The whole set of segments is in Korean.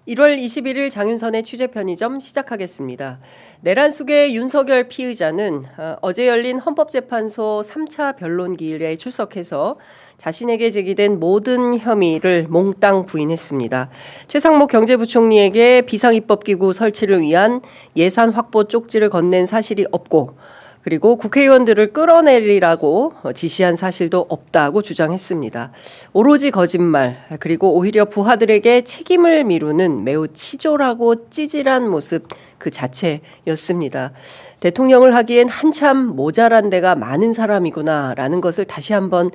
1월 21일 장윤선의 취재편의점 시작하겠습니다. 내란 속의 윤석열 피의자는 어제 열린 헌법재판소 3차 변론기일에 출석해서 자신에게 제기된 모든 혐의를 몽땅 부인했습니다. 최상목 경제부총리에게 비상입법기구 설치를 위한 예산 확보 쪽지를 건넨 사실이 없고 그리고 국회의원들을 끌어내리라고 지시한 사실도 없다고 주장했습니다. 오로지 거짓말, 그리고 오히려 부하들에게 책임을 미루는 매우 치졸하고 찌질한 모습 그 자체였습니다. 대통령을 하기엔 한참 모자란 데가 많은 사람이구나라는 것을 다시 한번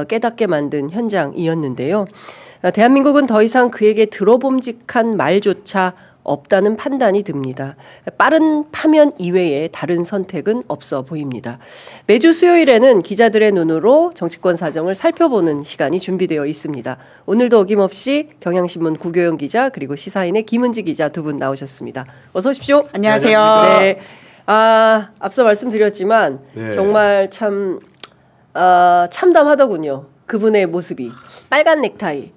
깨닫게 만든 현장이었는데요. 대한민국은 더 이상 그에게 들어봄직한 말조차 없다는 판단이 듭니다. 빠른 파면 이외에 다른 선택은 없어 보입니다. 매주 수요일에는 기자들의 눈으로 정치권 사정을 살펴보는 시간이 준비되어 있습니다. 오늘도 어김없이 경향신문 구교영 기자 그리고 시사인의 김은지 기자 두 분 나오셨습니다. 어서 오십시오. 안녕하세요. 네. 앞서 말씀드렸지만 정말 참 참담하더군요. 그분의 모습이. 빨간 넥타이,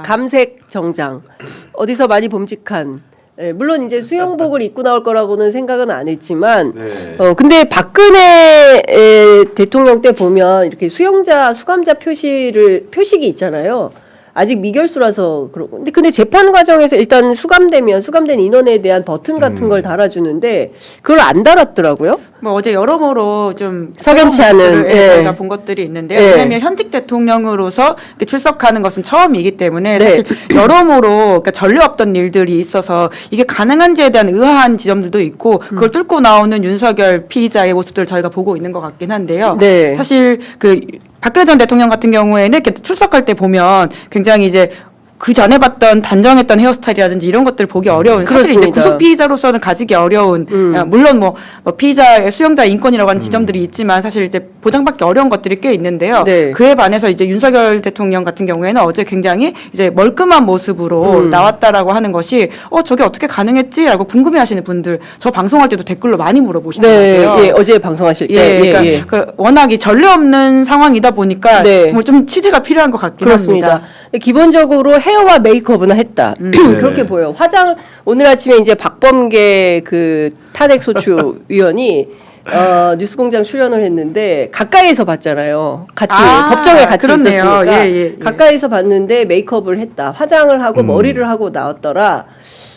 감색 정장, 어디서 많이 봄직한 물론 이제 수영복을 입고 나올 거라고는 생각은 안 했지만, 근데 박근혜 대통령 때 보면 이렇게 수감자 표식이 있잖아요. 아직 미결수라서 그러고. 근데 재판 과정에서 일단 수감된 인원에 대한 버튼 같은 걸 달아주는데 그걸 안 달았더라고요. 뭐 어제 여러모로 좀 석연치 않은 저희가 본 것들이 있는데요. 왜냐하면 현직 대통령으로서 출석하는 것은 처음이기 때문에 사실 여러모로 그러니까 전례 없던 일들이 있어서 이게 가능한지에 대한 의아한 지점들도 있고 그걸 뚫고 나오는 윤석열 피의자의 모습들을 저희가 보고 있는 것 같긴 한데요. 사실 박근혜 전 대통령 같은 경우에는 이렇게 출석할 때 보면 굉장히 이제 그 전에 봤던 단정했던 헤어스타일이라든지 이런 것들을 보기 어려운 사실 이제 구속 피의자로서는 가지기 어려운 물론 뭐 피의자의 수용자 인권이라고 하는 지점들이 있지만 사실 이제 보장받기 어려운 것들이 꽤 있는데요. 그에 반해서 이제 윤석열 대통령 같은 경우에는 어제 굉장히 이제 멀끔한 모습으로 나왔다라고 하는 것이 저게 어떻게 가능했지라고 궁금해하시는 분들 저 방송할 때도 댓글로 많이 물어보시더라고요. 네, 어제 방송하실 때. 그러니까 워낙 전례 없는 상황이다 보니까 정말 좀 취재가 필요한 것 같긴 합니다. 기본적으로 헤어와 메이크업은 했다. 그렇게 보여요. 오늘 아침에 이제 박범계 탄핵소추 위원이 뉴스공장 출연을 했는데 가까이에서 봤잖아요. 같이 법정에 같이 있었으니까 가까이서 봤는데 메이크업을 했다. 화장을 하고 머리를 하고 나왔더라.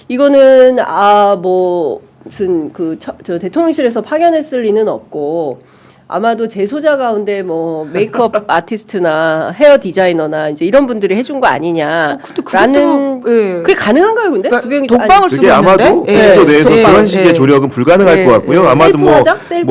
이거는 무슨 저 대통령실에서 파견했을 리는 없고. 아마도 재소자 가운데 메이크업 아티스트나 헤어 디자이너나 이제 이런 분들이 해준 거 아니냐라는 그게 가능한가요, 근데? 독방을 쓰고 그게 아마도 구치소 내에서 그런 식의 조력은 불가능할 것 같고요. 아마도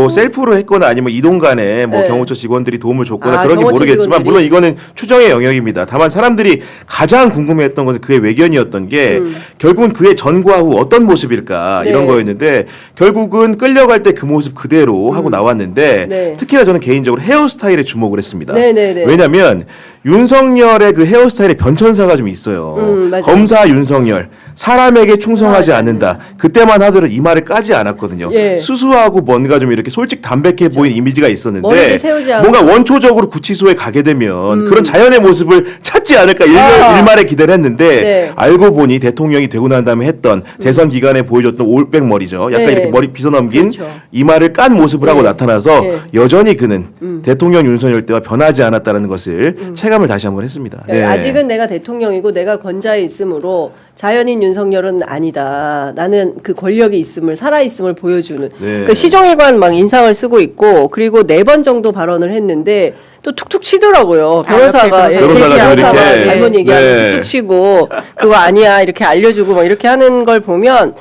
셀프로 했거나 아니면 이동간에 경호처 직원들이 도움을 줬거나 그런지 모르겠지만 물론 이거는 추정의 영역입니다. 다만 사람들이 가장 궁금해했던 것은 그의 외견이었던 게 결국은 그의 전과 후 어떤 모습일까 이런 거였는데 결국은 끌려갈 때 그 모습 그대로 하고 나왔는데. 특히나 저는 개인적으로 헤어스타일에 주목을 했습니다. 왜냐하면 윤석열의 그 헤어스타일에 변천사가 좀 있어요. 검사 윤석열, 사람에게 충성하지 않는다. 그때만 하더라도 이마를 까지 않았거든요. 수수하고 뭔가 좀 이렇게 솔직 담백해 보이는 이미지가 있었는데 뭔가 원초적으로 구치소에 가게 되면 그런 자연의 모습을 찾지 않을까 일말에 기대를 했는데 알고 보니 대통령이 되고 난 다음에 했던 대선 기간에 보여줬던 올백 머리죠. 약간 이렇게 머리 빗어넘긴 이마를 깐 모습을 하고 나타나서 여전히 그는 대통령 윤석열 때와 변하지 않았다는 것을 체감을 다시 한번 했습니다. 아직은 내가 대통령이고 내가 권좌에 있으므로 자연인 윤석열은 아니다. 나는 그 권력이 있음을 살아있음을 보여주는 시종일관 막 인상을 쓰고 있고 그리고 4번 정도 발언을 했는데 또 툭툭 치더라고요. 변호사가 잘못 얘기하면 툭툭 치고 그거 아니야 이렇게 알려주고 막 이렇게 하는 걸 보면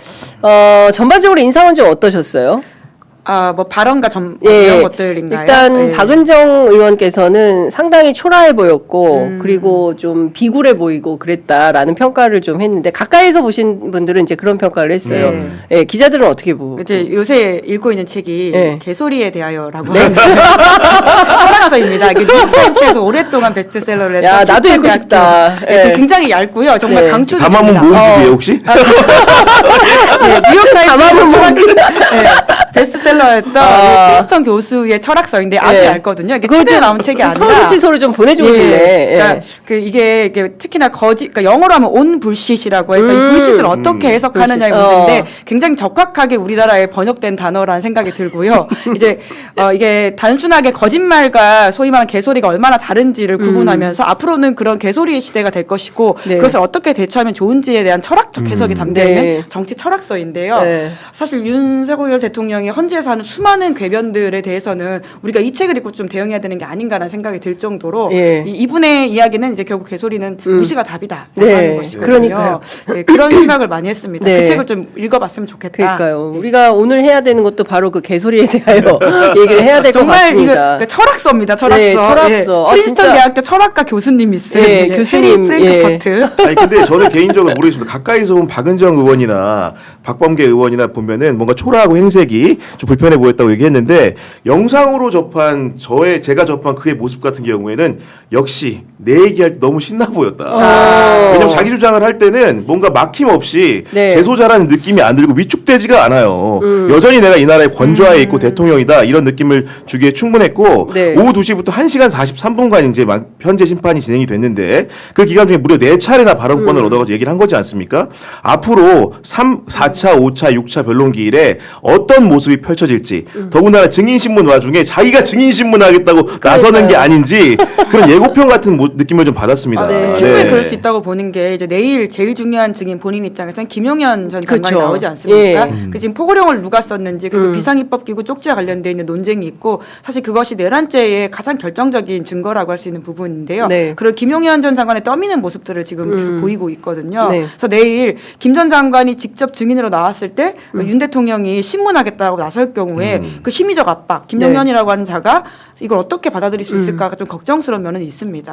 전반적으로 인상은 좀 어떠셨어요? 발언과 이런 것들인가요? 일단 박은정 의원께서는 상당히 초라해 보였고 그리고 좀 비굴해 보이고 그랬다라는 평가를 좀 했는데 가까이서 보신 분들은 이제 그런 평가를 했어요. 기자들은 어떻게 보고? 이제 요새 읽고 있는 책이 개소리에 대하여라고 하는 철학서입니다. 뉴욕타임스에서 오랫동안 베스트셀러를 했던. 야, 나도 읽고 싶다. 굉장히 얇고요. 정말 강추드립니다. 담화문 모음집이에요 혹시? 뉴욕타임스 베스트셀러 베스트셀러였던 프린스턴 교수의 철학서인데 아주 얇거든요. 이게 최근에 나온 책이 아니라 서로 좀 보내주고 싶네. 그러니까 이게 특히나 그러니까 영어로 하면 on bullshit이라고 해서 이 불시를 어떻게 해석하느냐의 문제인데 굉장히 적확하게 우리나라에 번역된 단어라는 생각이 들고요. 이제 이게 단순하게 거짓말과 소위 말하는 개소리가 얼마나 다른지를 구분하면서 앞으로는 그런 개소리의 시대가 될 것이고 그것을 어떻게 대처하면 좋은지에 대한 철학적 해석이 담겨 있는 정치 철학서인데요. 사실 윤석열 대통령이 헌재에서 하는 수많은 궤변들에 대해서는 우리가 이 책을 읽고 좀 대응해야 되는 게 아닌가라는 생각이 들 정도로 이분의 이야기는 이제 결국 개소리는 무시가 답이다 하는 것이거든요. 그러니까요. 그런 생각을 많이 했습니다. 그 책을 좀 읽어봤으면 좋겠다. 그러니까요. 우리가 오늘 해야 되는 것도 바로 그 개소리에 대하여 얘기를 해야 될 것 같습니다. 정말 철학서입니다. 철학서. 네, 철학서. 프린스턴 대학교 철학과 교수님이 쓴 교수님 프랭크퍼트. 아니 근데 저는 개인적으로 모르겠습니다. 가까이서 본 박은정 의원이나 박범계 의원이나 보면은 뭔가 초라하고 행색이 좀 불편해 보였다고 얘기했는데 영상으로 접한 제가 접한 그의 모습 같은 경우에는 역시 내 얘기할 때 너무 신나 보였다. 왜냐면 자기 주장을 할 때는 뭔가 막힘없이 재소자라는 느낌이 안 들고 위축되지가 않아요. 여전히 내가 이 나라의 권좌에 있고 대통령이다 이런 느낌을 주기에 충분했고 오후 2시부터 1시간 43분간 이제 현재 심판이 진행이 됐는데 그 기간 중에 무려 4차례나 발언권을 얻어가지고 얘기를 한 거지 않습니까? 앞으로 4차, 5차, 6차 변론기일에 어떤 모습이 펼쳐질지 더군다나 증인신문 와중에 자기가 증인신문 하겠다고 나서는 게 아닌지 그런 예고편 같은 느낌을 좀 받았습니다. 충분히 그럴 수 있다고 보는 게 이제 내일 제일 중요한 증인 본인 입장에서는 김용현 전 장관이 나오지 않습니까? 그 지금 포고령을 누가 썼는지 그리고 비상입법기구 쪽지와 관련돼 있는 논쟁이 있고 사실 그것이 내란죄의 가장 결정적인 증거라고 할 수 있는 부분인데요. 그리고 김용현 전 장관의 떠미는 모습들을 지금 계속 보이고 있거든요. 그래서 내일 김 전 장관이 직접 증인으로 나왔을 때 윤 대통령이 신문하겠다고 나설 경우에 그 심리적 압박, 김용현이라고 하는 자가 이걸 어떻게 받아들일 수 있을까가 좀 걱정스러운 면은 있습니다.